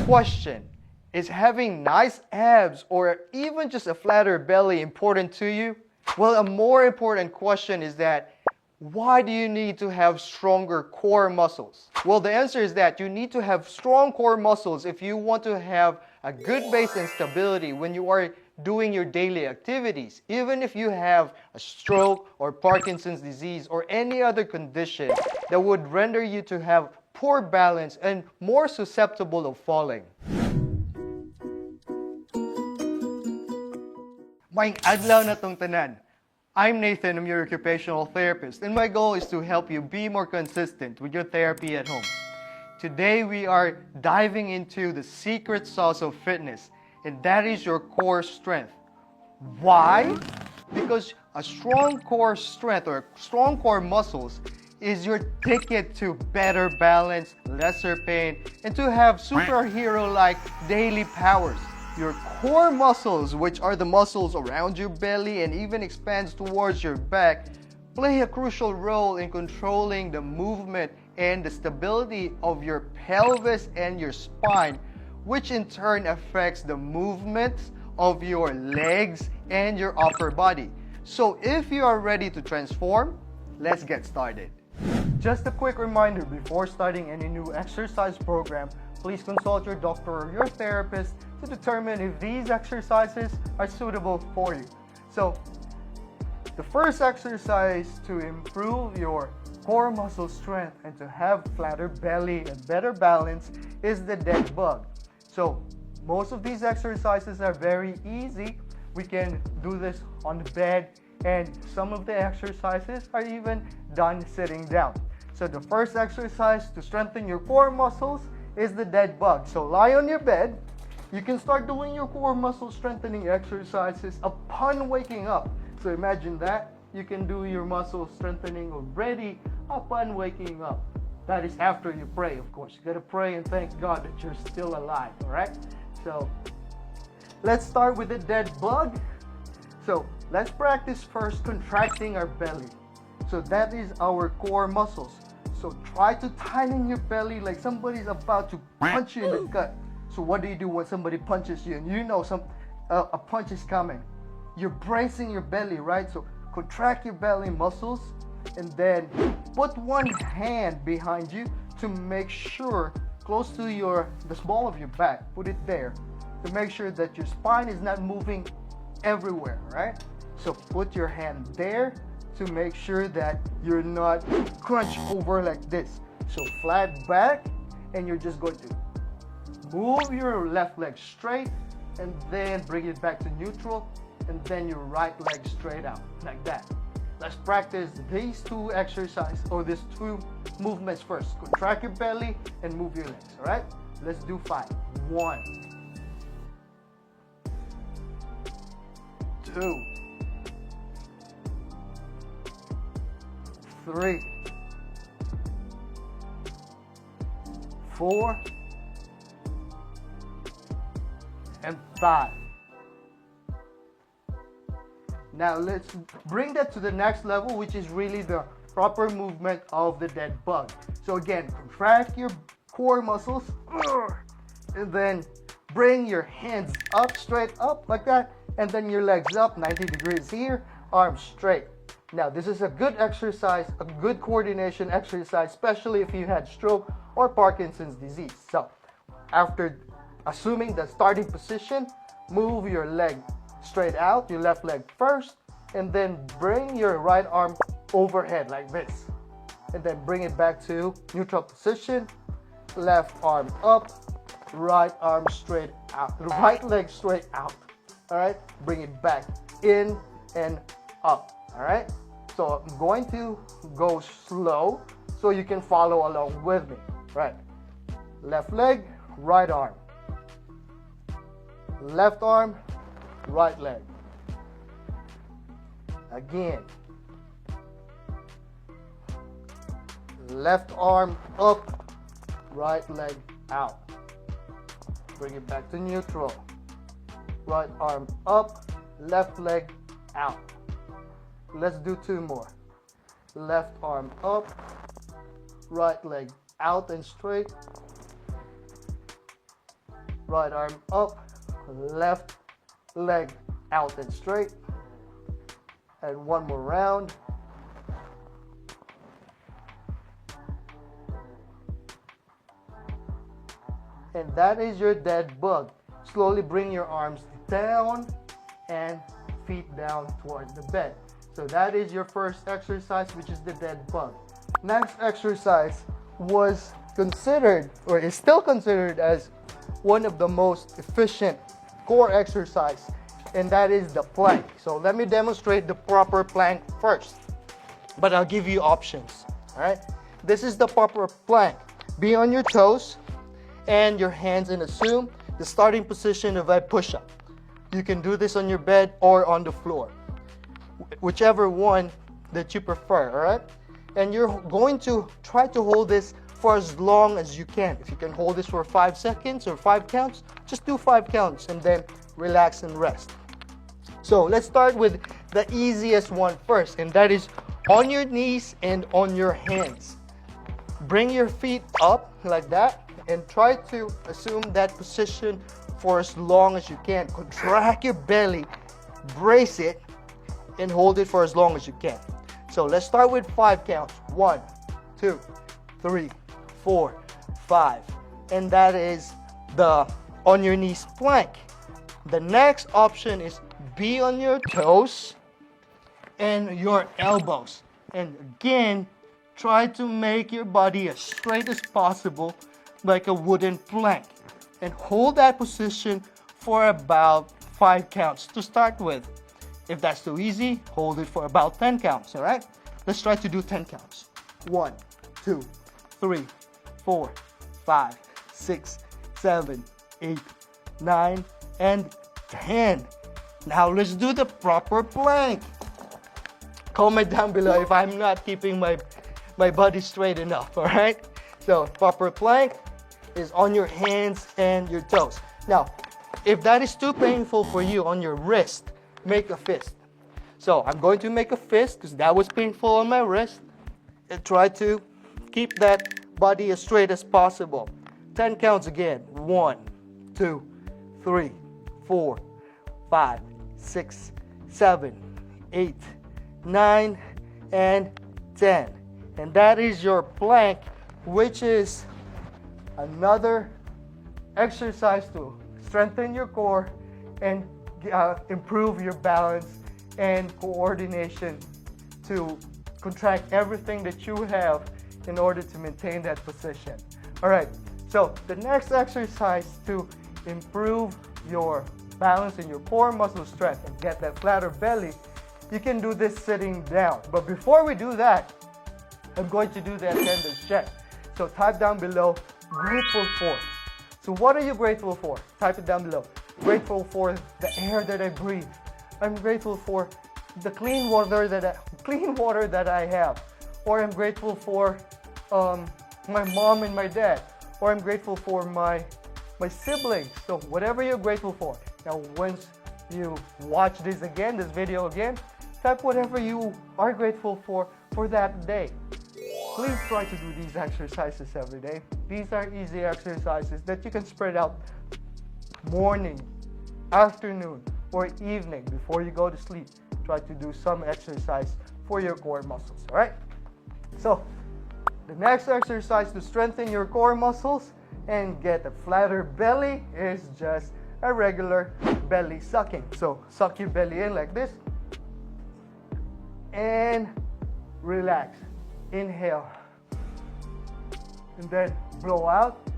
Question: is having nice abs or even just a flatter belly important to you? Well, a more important question is that why do you need to have stronger core muscles? Well, the answer is that you need to have strong core muscles if you want to have a good base and stability when you are doing your daily activities. Even if you have a stroke or Parkinson's disease or any other condition that would render you to have poor balance and more susceptible of falling. Maing adlaw na tong tanan. I'm Nathan, I'm your occupational therapist, and my goal is to help you be more consistent with your therapy at home. Today we are diving into the secret sauce of fitness, and that is your core strength. Why? Because a strong core strength or strong core muscles is your ticket to better balance, lesser pain, and to have superhero-like daily powers. Your core muscles, which are the muscles around your belly and even expands towards your back, play a crucial role in controlling the movement and the stability of your pelvis and your spine, which in turn affects the movements of your legs and your upper body. So if you are ready to transform, let's get started. Just a quick reminder before starting any new exercise program, please consult your doctor or your therapist to determine if these exercises are suitable for you. So, the first exercise to improve your core muscle strength and to have flatter belly and better balance is the dead bug. So, most of these exercises are very easy. We can do this on the bed, and some of the exercises are even done sitting down. So the first exercise to strengthen your core muscles is the dead bug. So lie on your bed. You can start doing your core muscle strengthening exercises upon waking up. So imagine that. You can do your muscle strengthening already upon waking up. That is after you pray, of course. You gotta pray and thank God that you're still alive, alright? So let's start with the dead bug. So let's practice first contracting our belly. So that is our core muscles. So try to tighten your belly like somebody's about to punch you in the gut. So what do you do when somebody punches you and you know a punch is coming? You're bracing your belly, right? So contract your belly muscles and then put one hand behind you to make sure close to the small of your back. Put it there to make sure that your spine is not moving everywhere, right? So put your hand there to make sure that you're not crunched over like this. So flat back, and you're just going to move your left leg straight and then bring it back to neutral, and then your right leg straight out like that. Let's practice these two exercises or these two movements first. Contract your belly and move your legs, all right? Let's do 5. 1, 2, 3, 4, and 5. Now let's bring that to the next level, which is really the proper movement of the dead bug. So again, contract your core muscles and then bring your hands up, straight up like that, and then your legs up 90 degrees here, arms straight. Now, this is a good exercise, a good coordination exercise, especially if you had stroke or Parkinson's disease. So, after assuming the starting position, move your leg straight out, your left leg first, and then bring your right arm overhead like this. And then bring it back to neutral position, left arm up, right arm straight out, right leg straight out. All right, bring it back in and up. All right, so I'm going to go slow so you can follow along with me. Right, left leg, right arm, left arm, right leg. Again, left arm up, right leg out. Bring it back to neutral. Right arm up, left leg out. Let's do 2 more. Left arm up, right leg out and straight. Right arm up, left leg out and straight. And one more round. And that is your dead bug. Slowly bring your arms down and feet down towards the bed. So that is your first exercise, which is the dead bug. Next exercise was considered, or is still considered, as one of the most efficient core exercise, and that is the plank. So let me demonstrate the proper plank first, but I'll give you options. All right, this is the proper plank. Be on your toes and your hands, and assume the starting position of a push-up. You can do this on your bed or on the floor, whichever one that you prefer. All right, and you're going to try to hold this for as long as you can. If you can hold this for 5 seconds or 5 counts, just do 5 counts and then relax and rest. So let's start with the easiest one first, and that is on your knees and on your hands. Bring your feet up like that and try to assume that position for as long as you can. Contract your belly, brace it, and hold it for as long as you can. So let's start with 5 counts. 1, 2, 3, 4, 5. And that is the on your knees plank. The next option is be on your toes and your elbows. And again, try to make your body as straight as possible, like a wooden plank. And hold that position for about 5 counts to start with. If that's too easy, hold it for about 10 counts, all right? Let's try to do 10 counts. 1, 2, 3, 4, 5, 6, 7, 8, 9, and 10. Now let's do the proper plank. Comment down below if I'm not keeping my body straight enough, all right? So proper plank is on your hands and your toes. Now, if that is too painful for you on your wrist, make a fist. So I'm going to make a fist because that was painful on my wrist. And try to keep that body as straight as possible. 10 counts again. 1, 2, 3, 4, 5, 6, 7, 8, 9, and 10. And that is your plank, which is another exercise to strengthen your core and improve your balance and coordination, to contract everything that you have in order to maintain that position. All right, so the next exercise to improve your balance and your core muscle strength and get that flatter belly, you can do this sitting down. But before we do that, I'm going to do the attendance check. So type down below, grateful for. So what are you grateful for? Type it down below. Grateful for the air that I breathe. I'm grateful for the clean water that I have. Or I'm grateful for my mom and my dad. Or I'm grateful for my siblings. So whatever you're grateful for. Now once you watch this video again, type whatever you are grateful for that day. Please try to do these exercises every day. These are easy exercises that you can spread out morning, afternoon, or evening before you go to sleep. Try to do some exercise for your core muscles, all right? So, the next exercise to strengthen your core muscles and get a flatter belly is just a regular belly sucking. So, suck your belly in like this and relax. Inhale and then blow out.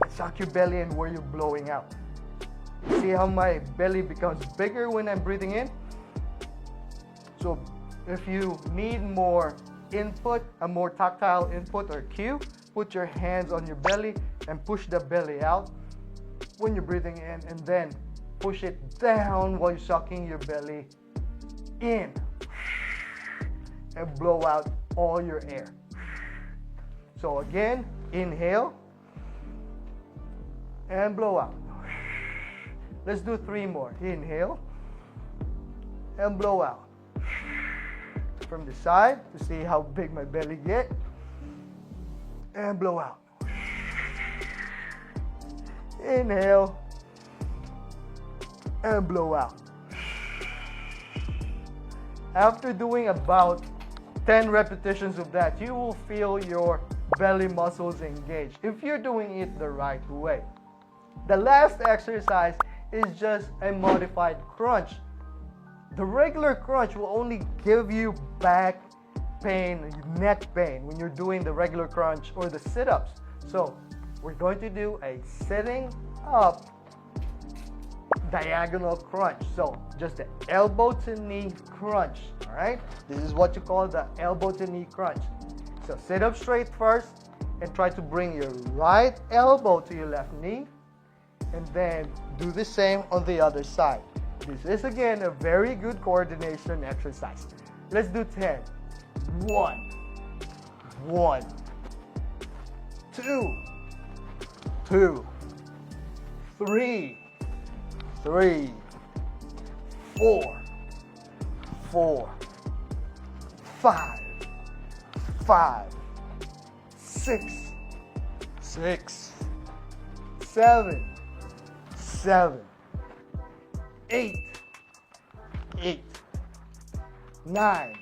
Suck your belly in where you're blowing out. See how my belly becomes bigger when I'm breathing in? So if you need more input, a more tactile input or cue, put your hands on your belly and push the belly out when you're breathing in, and then push it down while you're sucking your belly in and blow out all your air. So again, inhale and blow out. Let's do 3 more. Inhale and blow out. From the side to see how big my belly get. And blow out. Inhale and blow out. After doing about 10 repetitions of that, you will feel your belly muscles engage if you're doing it the right way. The last exercise is just a modified crunch. The regular crunch will only give you back pain, neck pain when you're doing the regular crunch or the sit-ups. So we're going to do a sitting up diagonal crunch. So just the elbow to knee crunch. All right, this is what you call the elbow to knee crunch. So sit up straight first and try to bring your right elbow to your left knee, and then do the same on the other side. This is again a very good coordination exercise. Let's do 10. 1, 2, 2, 3, 4, 5, 6, 7, 8, 9,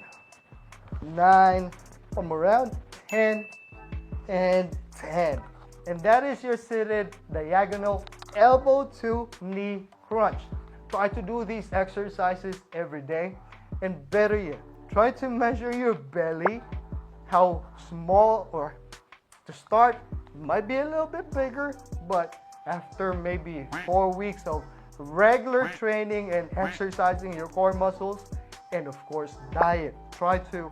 from around 10 and 10. And that is your seated diagonal elbow to knee crunch. Try to do these exercises every day, and better yet, try to measure your belly, how small, or to start, might be a little bit bigger, but after maybe 4 weeks of regular training and exercising your core muscles, and of course diet, try to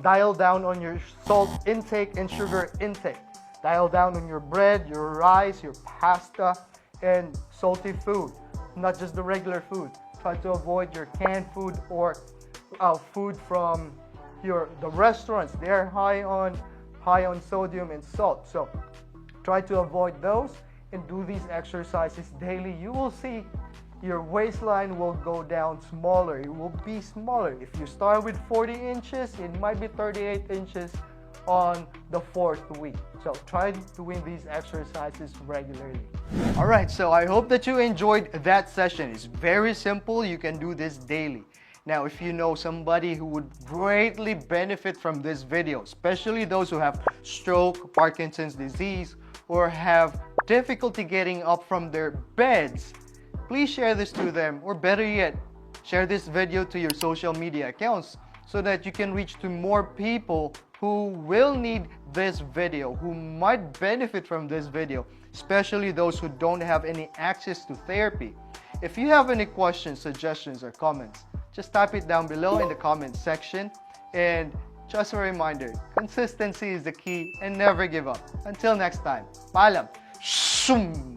dial down on your salt intake and sugar intake. Dial down on your bread, your rice, your pasta, and salty food, not just the regular food. Try to avoid your canned food or food from the restaurants. They're high on sodium and salt. So try to avoid those and do these exercises daily. You will see your waistline will go down smaller. It will be smaller. If you start with 40 inches, it might be 38 inches on the 4th week. So try doing these exercises regularly. All right, so I hope that you enjoyed that session. It's very simple. You can do this daily. Now, if you know somebody who would greatly benefit from this video, especially those who have stroke, Parkinson's disease, or have difficulty getting up from their beds, please share this to them, or better yet, share this video to your social media accounts so that you can reach to more people who will need this video, who might benefit from this video, especially those who don't have any access to therapy. If you have any questions, suggestions, or comments, just type it down below in the comment section. And just a reminder, consistency is the key and never give up. Until next time, paalam! Shum!